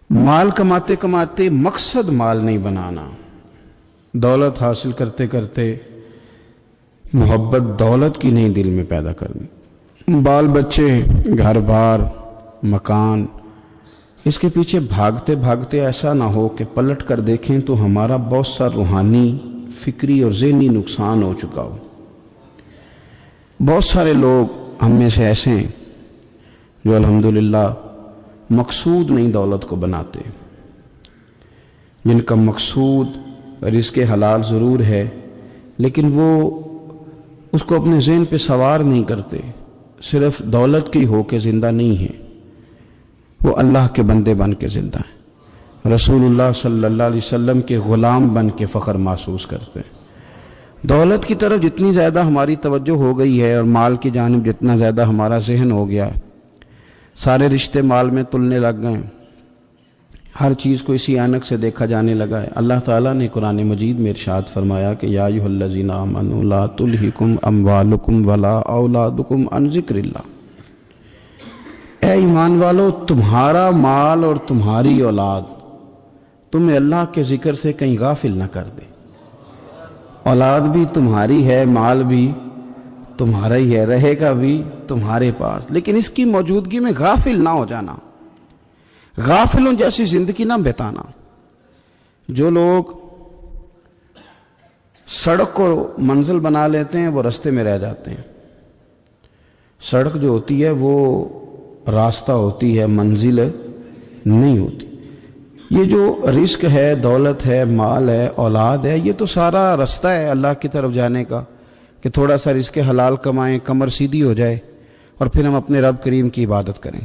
مال کماتے کماتے مقصد مال نہیں بنانا، دولت حاصل کرتے کرتے محبت دولت کی نہیں دل میں پیدا کرنی، بال بچے، گھر بار، مکان، اس کے پیچھے بھاگتے بھاگتے ایسا نہ ہو کہ پلٹ کر دیکھیں تو ہمارا بہت سا روحانی، فکری اور ذہنی نقصان ہو چکا ہو۔ بہت سارے لوگ ہم میں سے ایسے ہیں جو الحمدللہ مقصود نہیں دولت کو بناتے، جن کا مقصود رزق حلال ضرور ہے لیکن وہ اس کو اپنے ذہن پہ سوار نہیں کرتے، صرف دولت کی ہو کے زندہ نہیں ہیں، وہ اللہ کے بندے بن کے زندہ ہیں، رسول اللہ صلی اللہ علیہ وسلم کے غلام بن کے فخر محسوس کرتے ہیں۔ دولت کی طرف جتنی زیادہ ہماری توجہ ہو گئی ہے اور مال کی جانب جتنا زیادہ ہمارا ذہن ہو گیا، سارے رشتے مال میں تلنے لگ گئے، ہر چیز کو اسی عینک سے دیکھا جانے لگا ہے۔ اللہ تعالیٰ نے قرآن مجید میں ارشاد فرمایا کہ یا ایھا الذین آمنوا لا تلہکم اموالکم ولا اولادکم عن ذکر اللہ، اے ایمان والو، تمہارا مال اور تمہاری اولاد تمہیں اللہ کے ذکر سے کہیں غافل نہ کر دے۔ اولاد بھی تمہاری ہے، مال بھی تمہارا ہی ہے، رہے گا بھی تمہارے پاس، لیکن اس کی موجودگی میں غافل نہ ہو جانا، غافلوں جیسی زندگی نہ بتانا۔ جو لوگ سڑک کو منزل بنا لیتے ہیں وہ رستے میں رہ جاتے ہیں۔ سڑک جو ہوتی ہے وہ راستہ ہوتی ہے، منزل نہیں ہوتی۔ یہ جو رزق ہے، دولت ہے، مال ہے، اولاد ہے، یہ تو سارا رستہ ہے اللہ کی طرف جانے کا، کہ تھوڑا سا رزق حلال کمائیں، کمر سیدھی ہو جائے اور پھر ہم اپنے رب کریم کی عبادت کریں۔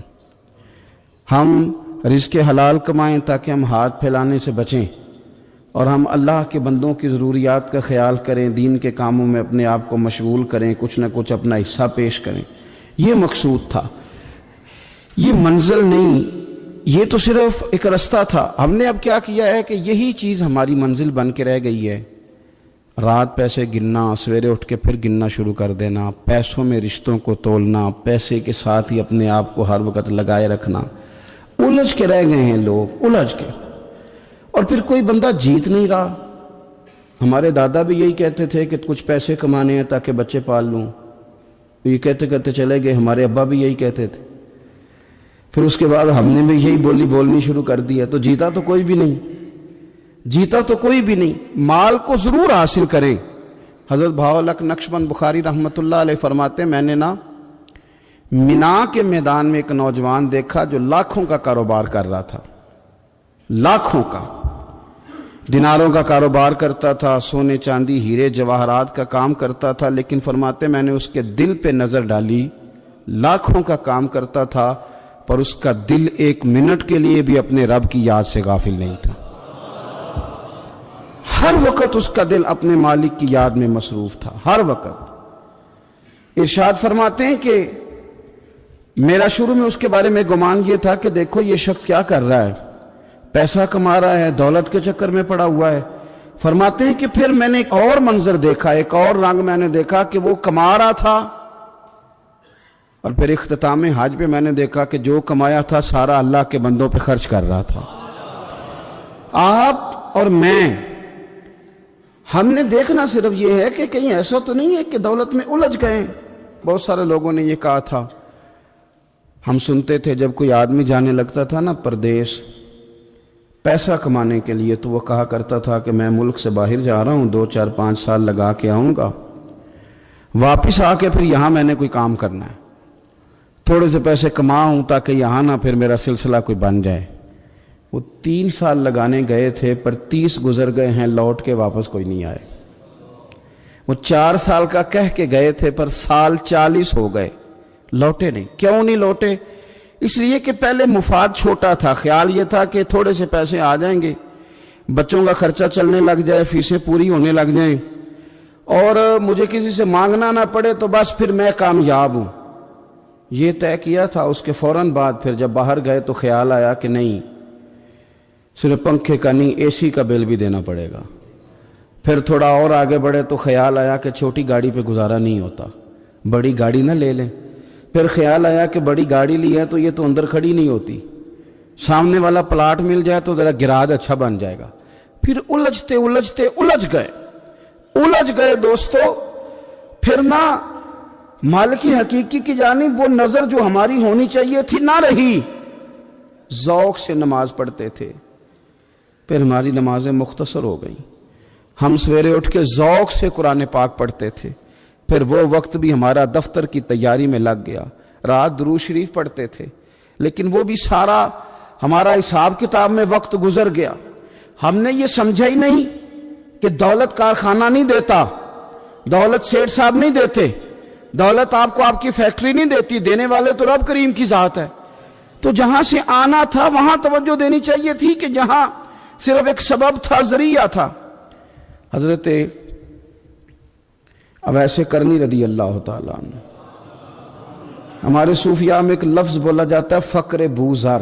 ہم رزق حلال کمائیں تاکہ ہم ہاتھ پھیلانے سے بچیں اور ہم اللہ کے بندوں کی ضروریات کا خیال کریں، دین کے کاموں میں اپنے آپ کو مشغول کریں، کچھ نہ کچھ اپنا حصہ پیش کریں۔ یہ مقصود تھا، یہ منزل نہیں، یہ تو صرف ایک رستہ تھا۔ ہم نے اب کیا کیا ہے کہ یہی چیز ہماری منزل بن کے رہ گئی ہے۔ رات پیسے گننا، سویرے اٹھ کے پھر گننا شروع کر دینا، پیسوں میں رشتوں کو تولنا، پیسے کے ساتھ ہی اپنے آپ کو ہر وقت لگائے رکھنا، الجھ کے رہ گئے ہیں لوگ، الجھ کے، اور پھر کوئی بندہ جیت نہیں رہا۔ ہمارے دادا بھی یہی کہتے تھے کہ کچھ پیسے کمانے ہیں تاکہ بچے پال لوں، یہ کہتے کہتے چلے گئے۔ ہمارے ابا بھی یہی کہتے تھے، پھر اس کے بعد ہم نے بھی یہی بولی بولنی شروع کر دی ہے، تو جیتا تو کوئی بھی نہیں، جیتا تو کوئی بھی نہیں۔ مال کو ضرور حاصل کریں۔ حضرت بہاءالحق نقشبند بخاری رحمۃ اللہ علیہ فرماتے ہیں، میں نے مینا کے میدان میں ایک نوجوان دیکھا جو لاکھوں کا کاروبار کر رہا تھا، لاکھوں کا، دیناروں کا کاروبار کرتا تھا، سونے چاندی ہیرے جواہرات کا کام کرتا تھا، لیکن فرماتے میں نے اس کے دل پہ نظر ڈالی، لاکھوں کا کام کرتا تھا پر اس کا دل ایک منٹ کے لیے بھی اپنے رب کی یاد سے غافل نہیں تھا۔ ہر وقت اس کا دل اپنے مالک کی یاد میں مصروف تھا، ہر وقت۔ ارشاد فرماتے ہیں کہ میرا شروع میں اس کے بارے میں گمان یہ تھا کہ دیکھو یہ شخص کیا کر رہا ہے، پیسہ کما رہا ہے، دولت کے چکر میں پڑا ہوا ہے۔ فرماتے ہیں کہ پھر میں نے ایک اور منظر دیکھا، ایک اور رنگ میں نے دیکھا کہ وہ کما رہا تھا، اور پھر اختتام حج پہ میں نے دیکھا کہ جو کمایا تھا سارا اللہ کے بندوں پہ خرچ کر رہا تھا۔ آپ اور میں، ہم نے دیکھنا صرف یہ ہے کہ کہیں ایسا تو نہیں ہے کہ دولت میں الجھ گئے۔ بہت سارے لوگوں نے یہ کہا تھا، ہم سنتے تھے جب کوئی آدمی جانے لگتا تھا نا پردیس پیسہ کمانے کے لیے، تو وہ کہا کرتا تھا کہ میں ملک سے باہر جا رہا ہوں، 2 4 5 سال لگا کے آؤں گا، واپس آ کے پھر یہاں میں نے کوئی کام کرنا ہے، تھوڑے سے پیسے کماؤں تاکہ یہاں نہ پھر میرا سلسلہ کوئی بن جائے۔ وہ 3 سال لگانے گئے تھے پر 30 گزر گئے ہیں، لوٹ کے واپس کوئی نہیں آئے۔ وہ 4 سال کا کہہ کے گئے تھے پر سال 40 ہو گئے، لوٹے نہیں۔ کیوں نہیں لوٹے؟ اس لیے کہ پہلے مفاد چھوٹا تھا، خیال یہ تھا کہ تھوڑے سے پیسے آ جائیں گے، بچوں کا خرچہ چلنے لگ جائے، فیسیں پوری ہونے لگ جائیں، اور مجھے کسی سے مانگنا نہ پڑے تو بس پھر میں کامیاب ہوں۔ یہ طے کیا تھا۔ اس کے فوراً بعد پھر جب باہر گئے تو خیال آیا کہ نہیں، صرف پنکھے کا نہیں، اے سی کا بل بھی دینا پڑے گا۔ پھر تھوڑا اور آگے بڑھے تو خیال آیا کہ چھوٹی گاڑی پہ گزارا نہیں ہوتا، بڑی گاڑی نہ لے لیں۔ پھر خیال آیا کہ بڑی گاڑی لی ہے تو یہ تو اندر کھڑی نہیں ہوتی، سامنے والا پلاٹ مل جائے تو ذرا گراج اچھا بن جائے گا. پھر الجھتے الجھتے الجھ گئے دوستو. پھر نہ مالک حقیقی کی جانب وہ نظر جو ہماری ہونی چاہیے تھی نہ رہی. ذوق سے نماز پڑھتے تھے، پھر ہماری نمازیں مختصر ہو گئیں. ہم سویرے اٹھ کے ذوق سے قرآن پاک پڑھتے تھے، پھر وہ وقت بھی ہمارا دفتر کی تیاری میں لگ گیا. رات درود شریف پڑھتے تھے، لیکن وہ بھی سارا ہمارا حساب کتاب میں وقت گزر گیا. ہم نے یہ سمجھا ہی نہیں کہ دولت کارخانہ نہیں دیتا، دولت سیٹھ صاحب نہیں دیتے، دولت آپ کو آپ کی فیکٹری نہیں دیتی، دینے والے تو رب کریم کی ذات ہے. تو جہاں سے آنا تھا وہاں توجہ دینی چاہیے تھی کہ جہاں صرف ایک سبب تھا، ذریعہ تھا. حضرت اویس کرنی رضی اللہ تعالیٰ عنہ، ہمارے صوفیاء میں ایک لفظ بولا جاتا ہے فقر بوزر،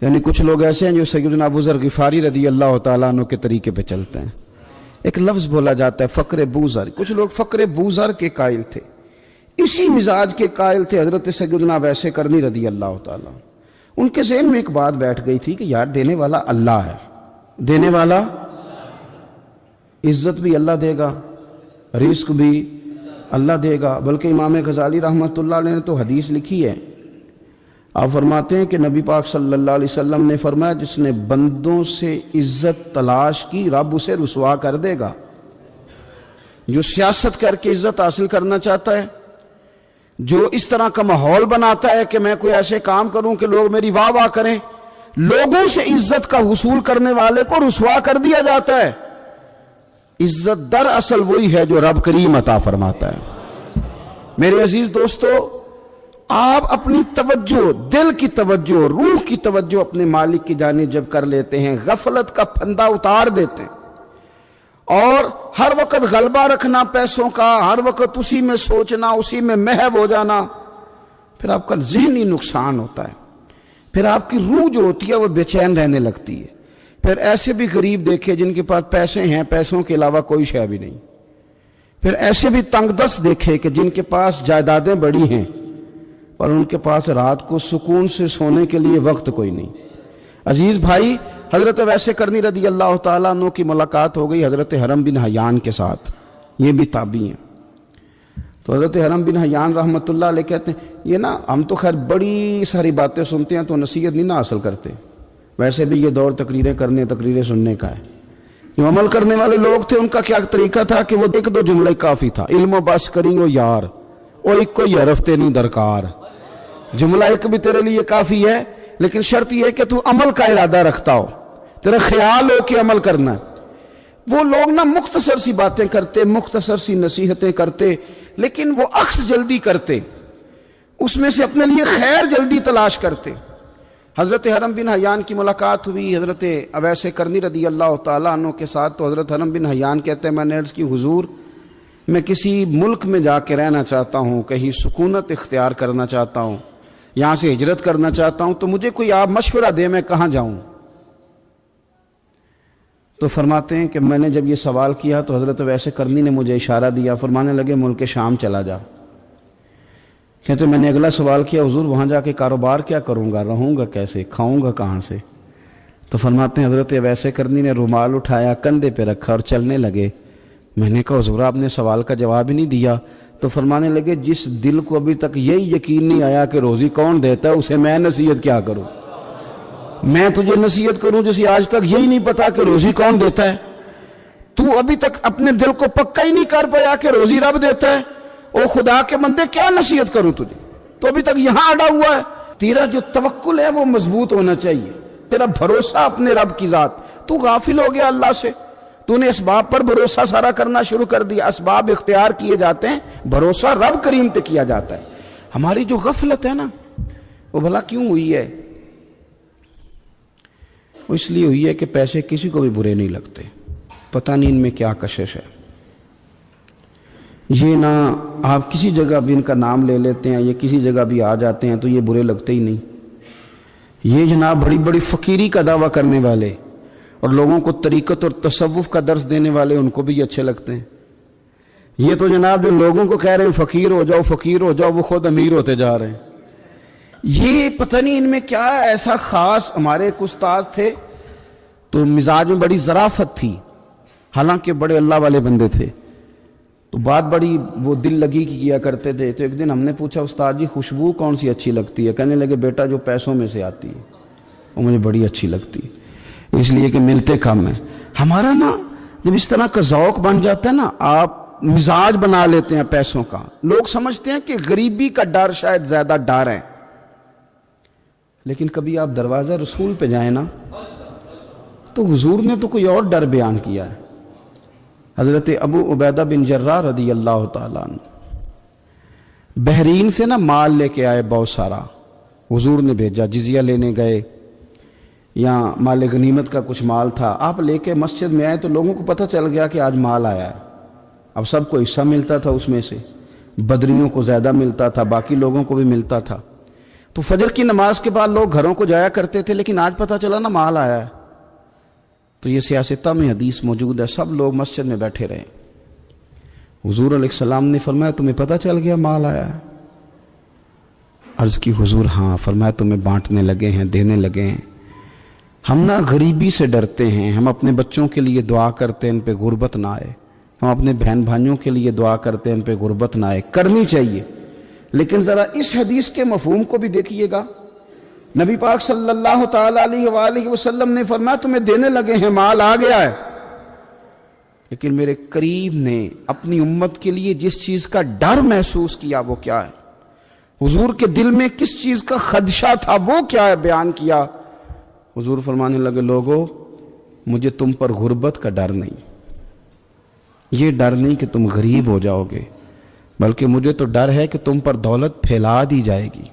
یعنی کچھ لوگ ایسے ہیں جو سیدنا ابو ذر غفاری رضی اللہ تعالیٰ عنہ کے طریقے پہ چلتے ہیں. ایک لفظ بولا جاتا ہے فقر بوزر. کچھ لوگ فقر بوزر کے قائل تھے، اسی مزاج کے قائل تھے حضرت سیدنا اویس کرنی رضی اللہ تعالیٰ. ان کے ذہن میں ایک بات بیٹھ گئی تھی کہ یار دینے والا اللہ ہے، دینے والا، عزت بھی اللہ دے گا، رزق بھی اللہ دے گا. بلکہ امام غزالی رحمۃ اللہ علیہ نے تو حدیث لکھی ہے. آپ فرماتے ہیں کہ نبی پاک صلی اللہ علیہ وسلم نے فرمایا جس نے بندوں سے عزت تلاش کی رب اسے رسوا کر دے گا. جو سیاست کر کے عزت حاصل کرنا چاہتا ہے، جو اس طرح کا ماحول بناتا ہے کہ میں کوئی ایسے کام کروں کہ لوگ میری واہ واہ کریں، لوگوں سے عزت کا حصول کرنے والے کو رسوا کر دیا جاتا ہے. عزت در اصل وہی ہے جو رب کریم عطا فرماتا ہے. میرے عزیز دوستو، آپ اپنی توجہ، دل کی توجہ، روح کی توجہ اپنے مالک کی جانب جب کر لیتے ہیں، غفلت کا پھندا اتار دیتے ہیں اور ہر وقت غلبہ رکھنا پیسوں کا، ہر وقت اسی میں سوچنا، اسی میں محو ہو جانا، پھر آپ کا ذہنی نقصان ہوتا ہے. پھر آپ کی روح جو ہوتی ہے وہ بے چین رہنے لگتی ہے. پھر ایسے بھی غریب دیکھے جن کے پاس پیسے ہیں، پیسوں کے علاوہ کوئی شے بھی نہیں. پھر ایسے بھی تنگ دست دیکھے کہ جن کے پاس جائیدادیں بڑی ہیں اور ان کے پاس رات کو سکون سے سونے کے لیے وقت کوئی نہیں. عزیز بھائی، حضرت اویس کرنی رضی اللہ تعالیٰ عنہ کی ملاقات ہو گئی حضرت حرم بن حیان کے ساتھ. یہ بھی تابعی ہیں. تو حضرت حرم بن حیان رحمۃ اللہ علیہ کہتے ہیں یہ نا ہم تو خیر بڑی ساری باتیں سنتے ہیں تو نصیحت نہیں نہ حاصل کرتے، ویسے بھی یہ دور تقریریں کرنے، تقریریں سننے کا ہے. جو عمل کرنے والے لوگ تھے ان کا کیا طریقہ تھا کہ وہ ایک دو جملے کافی تھا. علم و بس کریں گو یار او ایک کو یہ رفتے نہیں درکار. جملہ ایک بھی تیرے لیے کافی ہے، لیکن شرط یہ ہے کہ تو عمل کا ارادہ رکھتا ہو، تیرا خیال ہو کہ عمل کرنا ہے. وہ لوگ نا مختصر سی باتیں کرتے، مختصر سی نصیحتیں کرتے، لیکن وہ عکس جلدی کرتے، اس میں سے اپنے لیے خیر جلدی تلاش کرتے. حضرت حرم بن حیان کی ملاقات ہوئی حضرت اویس کرنی رضی اللہ تعالیٰ عنہ کے ساتھ. تو حضرت حرم بن حیان کہتے ہیں میں نے عرض کی حضور میں کسی ملک میں جا کے رہنا چاہتا ہوں، کہیں سکونت اختیار کرنا چاہتا ہوں، یہاں سے ہجرت کرنا چاہتا ہوں، تو مجھے کوئی آپ مشورہ دے میں کہاں جاؤں. تو فرماتے ہیں کہ میں نے جب یہ سوال کیا تو حضرت اویس کرنی نے مجھے اشارہ دیا، فرمانے لگے ملک شام چلا جا. کہتے میں نے اگلا سوال کیا حضور وہاں جا کے کاروبار کیا کروں گا، رہوں گا کیسے، کھاؤں گا کہاں سے. تو فرماتے ہیں حضرت اویس کرنی نے رومال اٹھایا، کندھے پہ رکھا اور چلنے لگے. میں نے کہا حضور آپ نے سوال کا جواب ہی نہیں دیا. تو فرمانے لگے جس دل کو ابھی تک یہی یقین نہیں آیا کہ روزی کون دیتا ہے اسے میں نصیحت کیا کروں. میں تجھے نصیحت کروں جسے آج تک یہی نہیں پتا کہ روزی کون دیتا ہے. تو ابھی تک اپنے دل کو پکا ہی نہیں کر پایا کہ روزی رب دیتا ہے. او خدا کے بندے کیا نصیحت کروں تجھے، تو ابھی تک یہاں اڑا ہوا ہے. تیرا جو توکل ہے وہ مضبوط ہونا چاہیے، تیرا بھروسہ اپنے رب کی ذات. تو غافل ہو گیا اللہ سے، تو نے اسباب پر بھروسہ سارا کرنا شروع کر دیا. اسباب اختیار کیے جاتے ہیں، بھروسہ رب کریم پہ کیا جاتا ہے. ہماری جو غفلت ہے نا وہ بھلا کیوں ہوئی ہے؟ وہ اس لیے ہوئی ہے کہ پیسے کسی کو بھی برے نہیں لگتے. پتہ نہیں ان میں کیا کشش ہے. یہ نہ آپ کسی جگہ بھی ان کا نام لے لیتے ہیں، یہ کسی جگہ بھی آ جاتے ہیں تو یہ برے لگتے ہی نہیں. یہ جناب بڑی بڑی فقیری کا دعویٰ کرنے والے اور لوگوں کو طریقت اور تصوف کا درس دینے والے ان کو بھی اچھے لگتے ہیں. یہ تو جناب جو لوگوں کو کہہ رہے ہیں فقیر ہو جاؤ فقیر ہو جاؤ، وہ خود امیر ہوتے جا رہے ہیں. یہ پتہ نہیں ان میں کیا ایسا خاص. ہمارے ایک استاد تھے تو مزاج میں بڑی ظرافت تھی، حالانکہ بڑے اللہ والے بندے تھے، تو بات بڑی وہ دل لگی کی کیا کرتے تھے. تو ایک دن ہم نے پوچھا استاد جی خوشبو کون سی اچھی لگتی ہے؟ کہنے لگے بیٹا جو پیسوں میں سے آتی ہے وہ مجھے بڑی اچھی لگتی ہے، اس لیے کہ ملتے کم ہیں. ہمارا نا جب اس طرح کا ذوق بن جاتا ہے نا، آپ مزاج بنا لیتے ہیں پیسوں کا. لوگ سمجھتے ہیں کہ غریبی کا ڈر شاید زیادہ ڈر ہے، لیکن کبھی آپ دروازہ رسول پہ جائیں نا تو حضور نے تو کوئی اور ڈر بیان کیا ہے. حضرت ابو عبیدہ بن جراح رضی اللہ تعالیٰ عنہ بحرین سے نا مال لے کے آئے بہت سارا. حضور نے بھیجا، جزیہ لینے گئے یا مال غنیمت کا کچھ مال تھا، آپ لے کے مسجد میں آئے تو لوگوں کو پتہ چل گیا کہ آج مال آیا ہے. اب سب کو حصہ ملتا تھا اس میں سے، بدریوں کو زیادہ ملتا تھا، باقی لوگوں کو بھی ملتا تھا. تو فجر کی نماز کے بعد لوگ گھروں کو جایا کرتے تھے، لیکن آج پتہ چلا نا مال آیا ہے. تو یہ سیاستہ میں حدیث موجود ہے، سب لوگ مسجد میں بیٹھے رہے. حضور علیہ السلام نے فرمایا تمہیں پتہ چل گیا مال آیا ہے؟ عرض کی حضور ہاں. فرمایا تمہیں بانٹنے لگے ہیں، دینے لگے ہیں. ہم نا غریبی سے ڈرتے ہیں، ہم اپنے بچوں کے لیے دعا کرتے ہیں ان پہ غربت نہ آئے، ہم اپنے بہن بھائیوں کے لیے دعا کرتے ہیں ان پہ غربت نہ آئے. کرنی چاہیے، لیکن ذرا اس حدیث کے مفہوم کو بھی دیکھیے گا. نبی پاک صلی اللہ تعالیٰ علیہ وآلہ وسلم نے فرمایا تمہیں دینے لگے ہیں، مال آ گیا ہے، لیکن میرے قریب نے اپنی امت کے لیے جس چیز کا ڈر محسوس کیا وہ کیا ہے؟ حضور کے دل میں کس چیز کا خدشہ تھا وہ کیا ہے بیان کیا. حضور فرمانے لگے لوگو مجھے تم پر غربت کا ڈر نہیں، یہ ڈر نہیں کہ تم غریب ہو جاؤ گے، بلکہ مجھے تو ڈر ہے کہ تم پر دولت پھیلا دی جائے گی،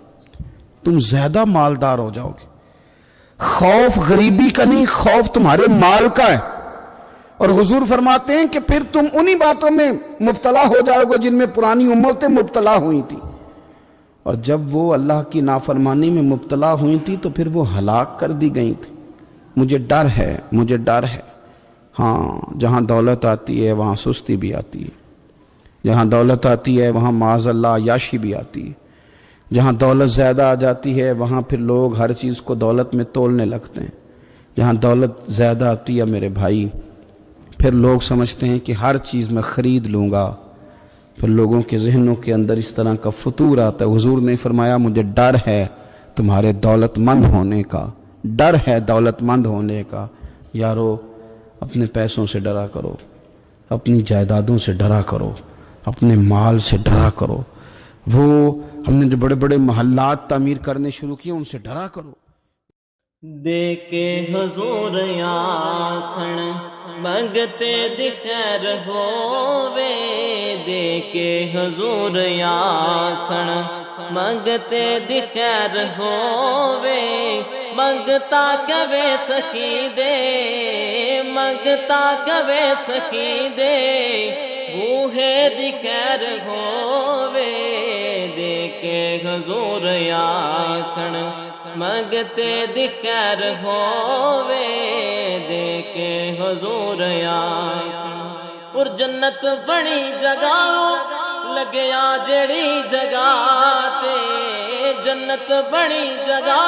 تم زیادہ مالدار ہو جاؤ گے. خوف غریبی کا نہیں، خوف تمہارے مال کا ہے. اور حضور فرماتے ہیں کہ پھر تم انہی باتوں میں مبتلا ہو جاؤ گے جن میں پرانی امتیں مبتلا ہوئی تھی، اور جب وہ اللہ کی نافرمانی میں مبتلا ہوئی تھی تو پھر وہ ہلاک کر دی گئی تھی. مجھے ڈر ہے، مجھے ڈر ہے. ہاں جہاں دولت آتی ہے وہاں سستی بھی آتی ہے، جہاں دولت آتی ہے وہاں معاذ اللہ عیاشی بھی آتی ہے، جہاں دولت زیادہ آ جاتی ہے وہاں پھر لوگ ہر چیز کو دولت میں تولنے لگتے ہیں. جہاں دولت زیادہ آتی ہے میرے بھائی پھر لوگ سمجھتے ہیں کہ ہر چیز میں خرید لوں گا، پھر لوگوں کے ذہنوں کے اندر اس طرح کا فطور آتا ہے. حضور نے فرمایا مجھے ڈر ہے تمہارے دولت مند ہونے کا، ڈر ہے دولت مند ہونے کا. یارو اپنے پیسوں سے ڈرا کرو، اپنی جائیدادوں سے ڈرا کرو، اپنے مال سے ڈرا کرو. وہ ہم نے جو بڑے بڑے محلات تعمیر کرنے شروع کیے ان سے ڈرا کرو. دے کے حضور آکھن منگتے دی خیر ہووے، دے کے حضور آکھن منگتے دی خیر ہووے. منگتا کبے سخی دے، منگتا کبے سخی دے، بوہے دی خیر ہووے. دے کے حضور آکھن منگتے دی خیر ہووے، دے کے حضور آکھن. اور جنت بڑی جگہ لگیا جڑی جگہ تے، جنت بڑی جگہ